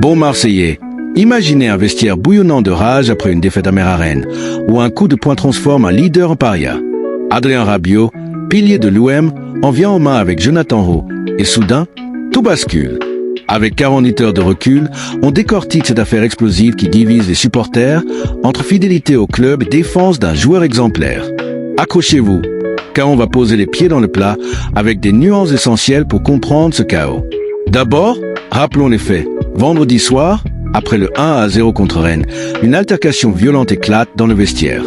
Bon Marseillais, imaginez un vestiaire bouillonnant de rage après une défaite à Mer à Rennes, où un coup de poing transforme un leader en paria. Adrien Rabiot, pilier de l'OM, en vient en main avec Jonathan Rowe, et soudain, tout bascule. Avec 48 heures de recul, on décortique cette affaire explosive qui divise les supporters entre fidélité au club et défense d'un joueur exemplaire. Accrochez-vous, car on va poser les pieds dans le plat avec des nuances essentielles pour comprendre ce chaos. D'abord, rappelons les faits. Vendredi soir, après le 1-0 contre Rennes, une altercation violente éclate dans le vestiaire.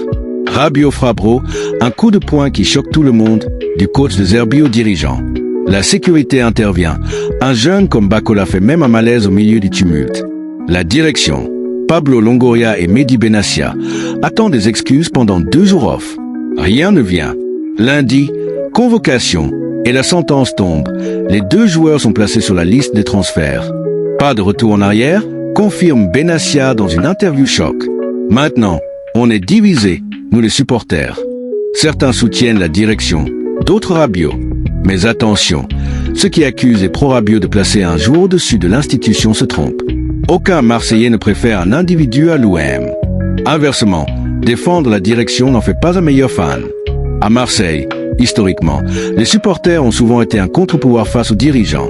Rabiot frappe Rowe, un coup de poing qui choque tout le monde, du coach de Zerbi au dirigeant. La sécurité intervient. Un jeune comme Bakola fait même un malaise au milieu du tumulte. La direction, Pablo Longoria et Mehdi Benassia, attendent des excuses pendant 2 jours off. Rien ne vient. Lundi, convocation et la sentence tombe. Les 2 joueurs sont placés sur la liste des transferts. Pas de retour en arrière, confirme Benassia dans une interview choc. Maintenant, on est divisés, nous les supporters. Certains soutiennent la direction, d'autres Rabiot. Mais attention, ceux qui accusent les pro-Rabiot de placer un joueur au-dessus de l'institution se trompent. Aucun Marseillais ne préfère un individu à l'OM. Inversement, défendre la direction n'en fait pas un meilleur fan. À Marseille, historiquement, les supporters ont souvent été un contre-pouvoir face aux dirigeants.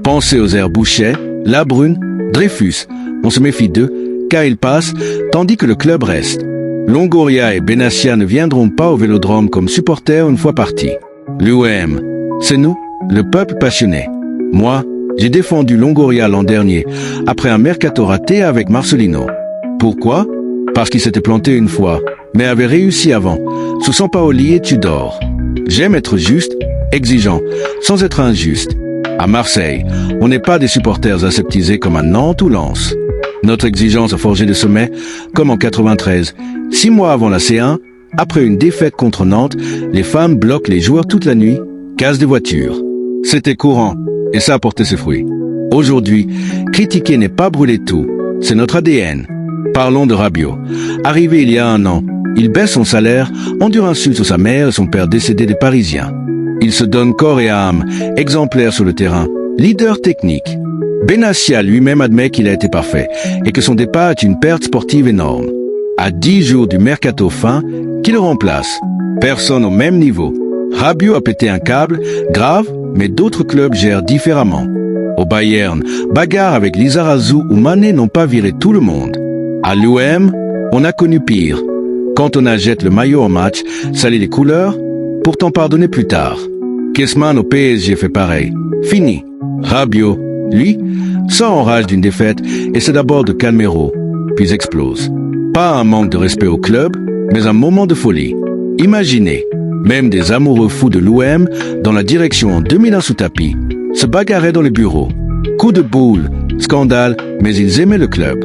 Pensez aux airs Boucher, Labrune, Dreyfus. On se méfie d'eux, car ils passent, tandis que le club reste. Longoria et Benassia ne viendront pas au Vélodrome comme supporters une fois partis. L'OM, c'est nous, le peuple passionné. Moi, j'ai défendu Longoria l'an dernier, après un mercato raté avec Marcelino. Pourquoi? Parce qu'il s'était planté une fois, mais avait réussi avant, sous Sampaoli et Tudor. J'aime être juste, exigeant, sans être injuste. À Marseille, on n'est pas des supporters aseptisés comme à Nantes ou Lens. Notre exigence a forgé le sommet, comme en 93, 6 mois avant la C1, après une défaite contre Nantes, les femmes bloquent les joueurs toute la nuit, cassent des voitures. C'était courant, et ça a porté ses fruits. Aujourd'hui, critiquer n'est pas brûler tout, c'est notre ADN. Parlons de Rabiot. Arrivé il y a 1 an, il baisse son salaire, endure insultes sur sa mère et son père décédé des Parisiens. Il se donne corps et âme, exemplaire sur le terrain, leader technique. Benassia lui-même admet qu'il a été parfait et que son départ est une perte sportive énorme. À 10 jours du mercato fin, qui le remplace? Personne au même niveau. Rabiot a pété un câble, grave, mais d'autres clubs gèrent différemment. Au Bayern, bagarre avec Lizarazu ou Mané n'ont pas viré tout le monde. À l'OM, on a connu pire. Quand on achète le maillot en match, salit les couleurs, pourtant pardonné plus tard. Kessman au PSG fait pareil. Fini. Rabiot, lui, sort en rage d'une défaite, essaie d'abord de calmer Rowe, puis explose. Pas un manque de respect au club, mais un moment de folie. Imaginez, même des amoureux fous de l'OM, dans la direction en 2001 sous tapis, se bagarraient dans les bureaux. Coup de boule, scandale, mais ils aimaient le club.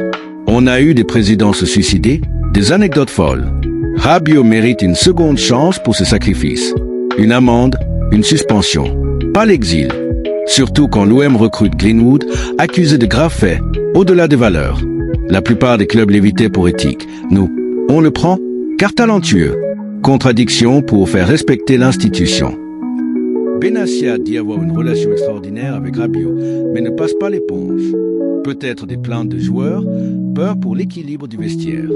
On a eu des présidents se suicider, des anecdotes folles. Rabiot mérite une seconde chance pour ce sacrifice. Une amende, une suspension, pas l'exil. Surtout quand l'OM recrute Greenwood, accusé de graves faits, au-delà des valeurs. La plupart des clubs l'évitaient pour éthique. Nous, on le prend, car talentueux. Contradiction pour faire respecter l'institution. Benassia dit avoir une relation extraordinaire avec Rabiot, mais ne passe pas l'éponge. Peut-être des plaintes de joueurs, peur pour l'équilibre du vestiaire.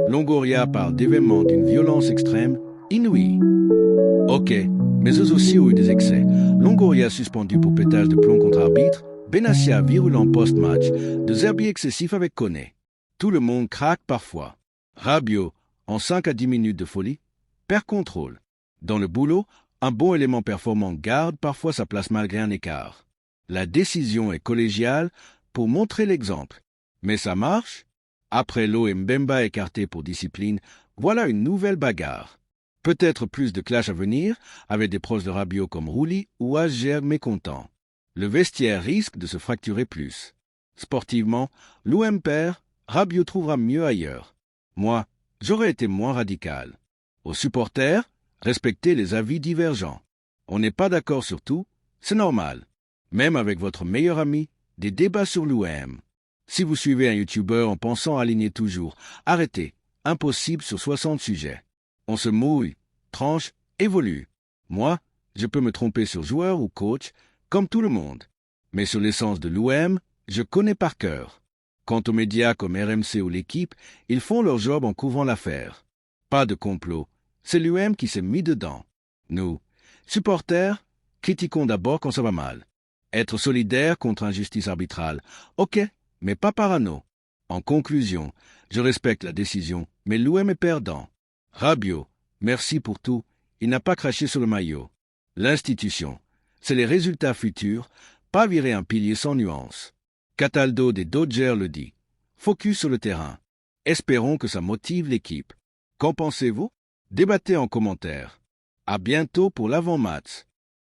Longoria parle d'événements d'une violence extrême, inouïe. Ok, mais eux aussi ont eu des excès. Longoria suspendu pour pétage de plomb contre arbitre, Benassia virulent post-match, de Zerbi excessif avec Koné. Tout le monde craque parfois. Rabiot, en 5 à 10 minutes de folie, perd contrôle. Dans le boulot, un bon élément performant garde parfois sa place malgré un écart. La décision est collégiale pour montrer l'exemple. Mais ça marche? Après Lo et Mbemba écartés pour discipline, voilà une nouvelle bagarre. Peut-être plus de clash à venir, avec des proches de Rabiot comme Rouli ou Asger mécontents. Le vestiaire risque de se fracturer plus. Sportivement, l'OM perd, Rabiot trouvera mieux ailleurs. Moi, j'aurais été moins radical. Aux supporters, respectez les avis divergents. On n'est pas d'accord sur tout, c'est normal. Même avec votre meilleur ami, des débats sur l'OM. Si vous suivez un YouTuber en pensant aligner toujours, arrêtez, impossible sur 60 sujets. On se mouille, tranche, évolue. Moi, je peux me tromper sur joueur ou coach, comme tout le monde. Mais sur l'essence de l'OM, je connais par cœur. Quant aux médias comme RMC ou l'équipe, ils font leur job en couvrant l'affaire. Pas de complot. C'est l'UM qui s'est mis dedans. Nous, supporters, critiquons d'abord quand ça va mal. Être solidaire contre injustice arbitrale. Ok, mais pas parano. En conclusion, je respecte la décision, mais l'UM est perdant. Rabiot, merci pour tout. Il n'a pas craché sur le maillot. L'institution, c'est les résultats futurs, pas virer un pilier sans nuance. Cataldo des Dodgers le dit. Focus sur le terrain. Espérons que ça motive l'équipe. Qu'en pensez-vous? Débattez en commentaire. À bientôt pour l'avant-match.